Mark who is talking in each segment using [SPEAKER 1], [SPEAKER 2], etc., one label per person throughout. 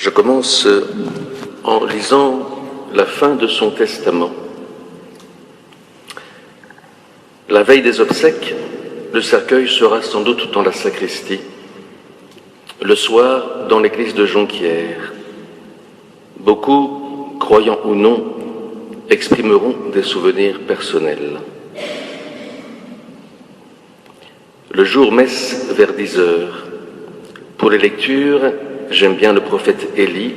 [SPEAKER 1] Je commence en lisant la fin de son testament. La veille des obsèques, le cercueil sera sans doute dans la sacristie, le soir dans l'église de Jonquière. Beaucoup, croyants ou non, exprimeront des souvenirs personnels. Le jour messe vers 10 heures. Pour les lectures, j'aime bien le prophète Élie,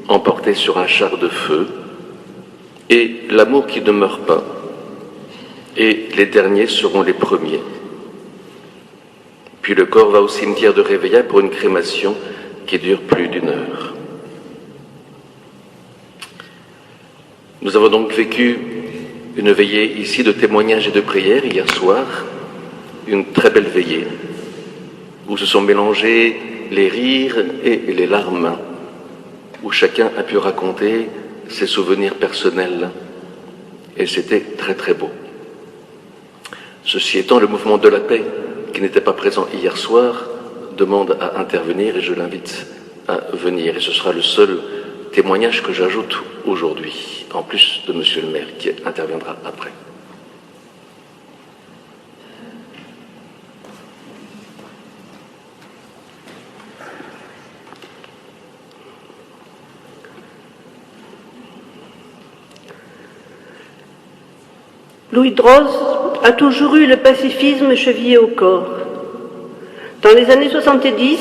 [SPEAKER 1] emporté sur un char de feu, et l'amour qui ne demeure pas. Et les derniers seront les premiers. Puis le corps va au cimetière de Réveillaz pour une crémation qui dure plus d'1 heure. Nous avons donc vécu une veillée ici de témoignages et de prières hier soir, une très belle veillée, où se sont mélangés les rires et les larmes, où chacun a pu raconter ses souvenirs personnels, et c'était très très beau. Ceci étant, le mouvement de la paix, qui n'était pas présent hier soir, demande à intervenir et je l'invite à venir. Et ce sera le seul témoignage que j'ajoute aujourd'hui, en plus de Monsieur le maire qui interviendra après.
[SPEAKER 2] Louis Droz a toujours eu le pacifisme chevillé au corps. Dans les années 70,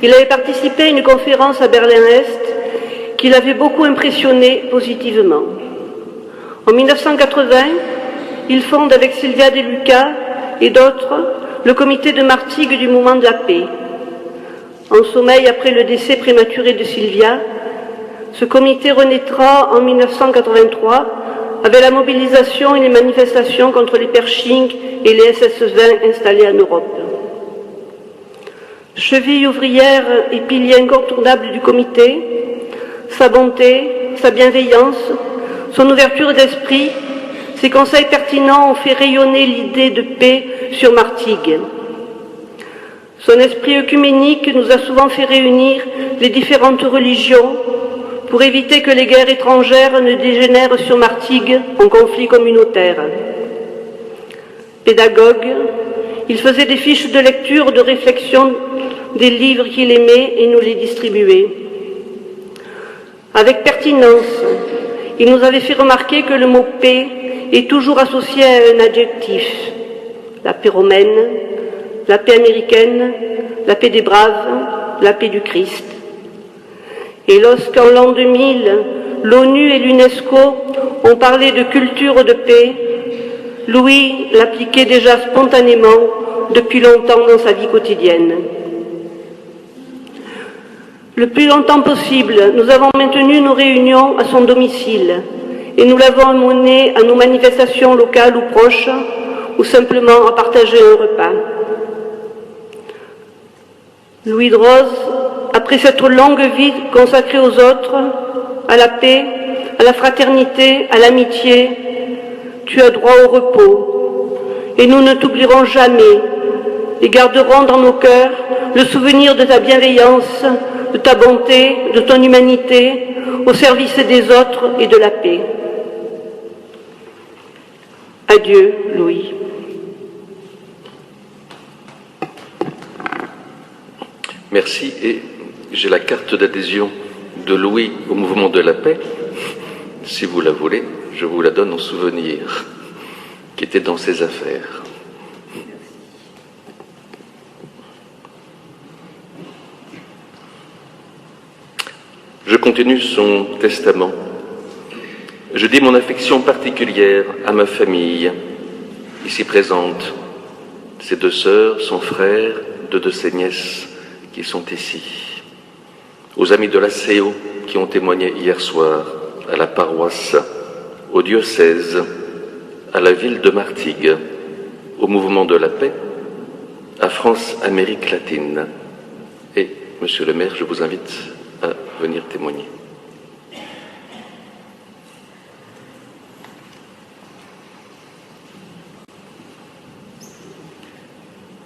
[SPEAKER 2] il avait participé à une conférence à Berlin-Est qui l'avait beaucoup impressionné positivement. En 1980, il fonde avec Sylvia De Luca et d'autres le comité de Martigues du mouvement de la paix. En sommeil après le décès prématuré de Sylvia, ce comité renaîtra en 1983 avec la mobilisation et les manifestations contre les Pershing et les SS-20 installés en Europe. Cheville ouvrière et pilier incontournable du comité, sa bonté, sa bienveillance, son ouverture d'esprit, ses conseils pertinents ont fait rayonner l'idée de paix sur Martigues. Son esprit œcuménique nous a souvent fait réunir les différentes religions pour éviter que les guerres étrangères ne dégénèrent sur Martigues en conflit communautaire. Pédagogue, il faisait des fiches de lecture, de réflexion des livres qu'il aimait et nous les distribuait. Avec pertinence, il nous avait fait remarquer que le mot paix est toujours associé à un adjectif. La paix romaine, la paix américaine, la paix des braves, la paix du Christ. Et lorsqu'en l'an 2000, l'ONU et l'UNESCO ont parlé de culture de paix, Louis l'appliquait déjà spontanément depuis longtemps dans sa vie quotidienne. Le plus longtemps possible, nous avons maintenu nos réunions à son domicile et nous l'avons amené à nos manifestations locales ou proches ou simplement à partager un repas. Louis Droz, après cette longue vie consacrée aux autres, à la paix, à la fraternité, à l'amitié, tu as droit au repos. Et nous ne t'oublierons jamais et garderons dans nos cœurs le souvenir de ta bienveillance, de ta bonté, de ton humanité, au service des autres et de la paix. Adieu, Louis.
[SPEAKER 1] Merci, et j'ai la carte d'adhésion de Louis au mouvement de la paix. Si vous la voulez, je vous la donne en souvenir, qui était dans ses affaires. Je continue son testament. Je dis mon affection particulière à ma famille, ici présente, ses 2 sœurs, son frère, 2 de ses nièces qui sont ici, aux amis de la CO qui ont témoigné hier soir, à la paroisse, au diocèse, à la ville de Martigues, au mouvement de la paix, à France-Amérique latine. Et, Monsieur le maire, je vous invite à venir témoigner.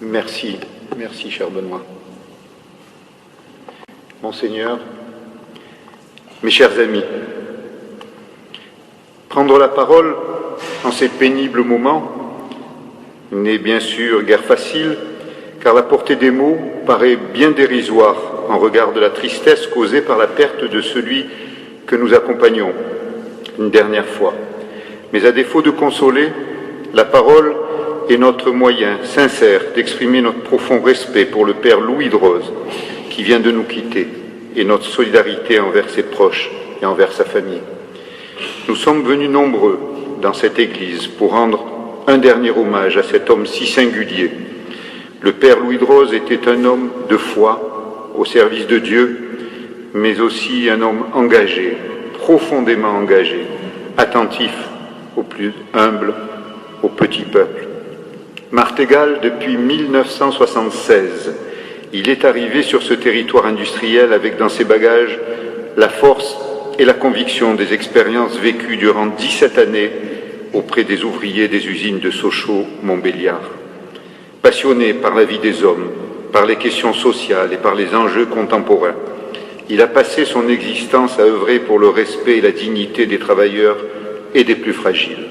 [SPEAKER 3] Merci, cher Benoît. Monseigneur, Mes chers amis, prendre la parole en ces pénibles moments n'est bien sûr guère facile, car la portée des mots paraît bien dérisoire en regard de la tristesse causée par la perte de celui que nous accompagnons une dernière fois. Mais à défaut de consoler, la parole est notre moyen sincère d'exprimer notre profond respect pour le Père Louis Droz, qui vient de nous quitter, et notre solidarité envers ses proches et envers sa famille. Nous sommes venus nombreux dans cette Église pour rendre un dernier hommage à cet homme si singulier. Le Père Louis Droz était un homme de foi, au service de Dieu, mais aussi un homme engagé, profondément engagé, attentif aux plus humbles, aux petits peuples. Martégal, depuis 1976, il est arrivé sur ce territoire industriel avec dans ses bagages la force et la conviction des expériences vécues durant 17 années auprès des ouvriers des usines de Sochaux-Montbéliard. Passionné par la vie des hommes, par les questions sociales et par les enjeux contemporains, il a passé son existence à œuvrer pour le respect et la dignité des travailleurs et des plus fragiles.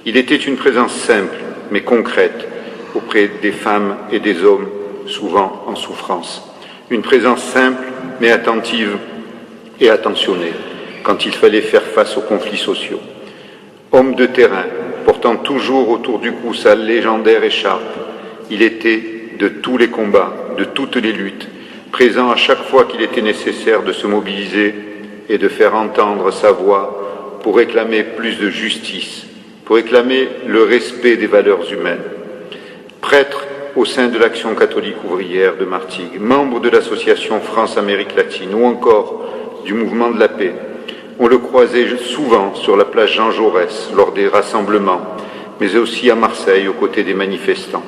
[SPEAKER 3] Il était une présence simple mais concrète auprès des femmes et des hommes souvent en souffrance. Une présence simple mais attentive et attentionnée quand il fallait faire face aux conflits sociaux. Homme de terrain, portant toujours autour du cou sa légendaire écharpe, il était de tous les combats, de toutes les luttes, présent à chaque fois qu'il était nécessaire de se mobiliser et de faire entendre sa voix pour réclamer plus de justice, pour réclamer le respect des valeurs humaines. Prêtre au sein de l'Action catholique ouvrière de Martigues, membre de l'association France-Amérique latine ou encore du mouvement de la paix, on le croisait souvent sur la place Jean Jaurès lors des rassemblements, mais aussi à Marseille aux côtés des manifestants.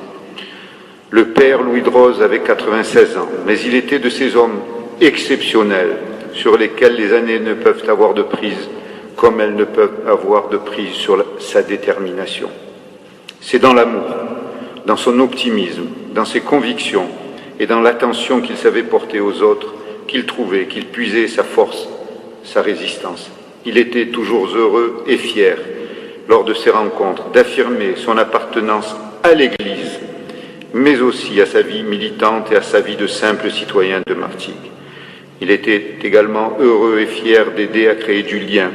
[SPEAKER 3] Le Père Louis Droz avait 96 ans, mais il était de ces hommes exceptionnels sur lesquels les années ne peuvent avoir de prise, comme elles ne peuvent avoir de prise sur sa détermination. C'est dans l'amour, dans son optimisme, dans ses convictions et dans l'attention qu'il savait porter aux autres qu'il trouvait, qu'il puisait sa force, sa résistance. Il était toujours heureux et fier, lors de ces rencontres, d'affirmer son appartenance à l'Église, mais aussi à sa vie militante et à sa vie de simple citoyen de Martigues. Il était également heureux et fier d'aider à créer du lien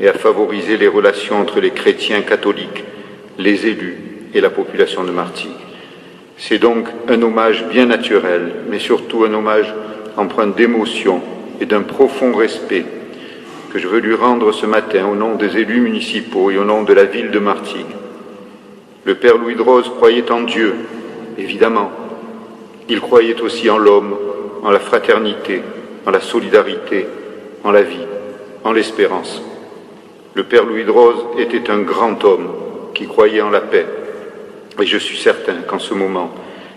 [SPEAKER 3] et à favoriser les relations entre les chrétiens catholiques, les élus et la population de Martigues. C'est donc un hommage bien naturel, mais surtout un hommage empreint d'émotion et d'un profond respect que je veux lui rendre ce matin au nom des élus municipaux et au nom de la ville de Martigues. Le Père Louis Droz croyait en Dieu, évidemment. Il croyait aussi en l'homme, en la fraternité, en la solidarité, en la vie, en l'espérance. Le Père Louis Droz était un grand homme qui croyait en la paix. Et je suis certain qu'en ce moment,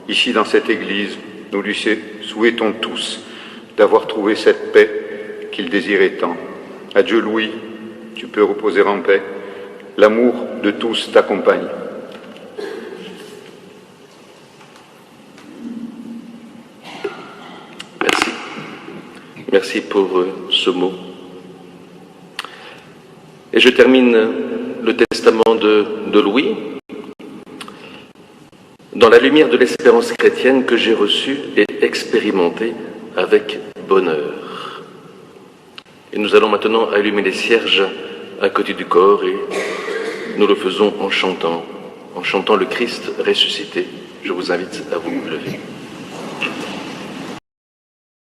[SPEAKER 3] ici dans cette église, nous lui souhaitons tous d'avoir trouvé cette paix qu'il désirait tant. Adieu Louis, tu peux reposer en paix. L'amour de tous t'accompagne.
[SPEAKER 1] Merci. Merci pour ce mot. Et je termine le testament de Louis dans la lumière de l'espérance chrétienne que j'ai reçue et expérimentée avec bonheur. Et nous allons maintenant allumer les cierges à côté du corps et nous le faisons en chantant le Christ ressuscité. Je vous invite à vous lever.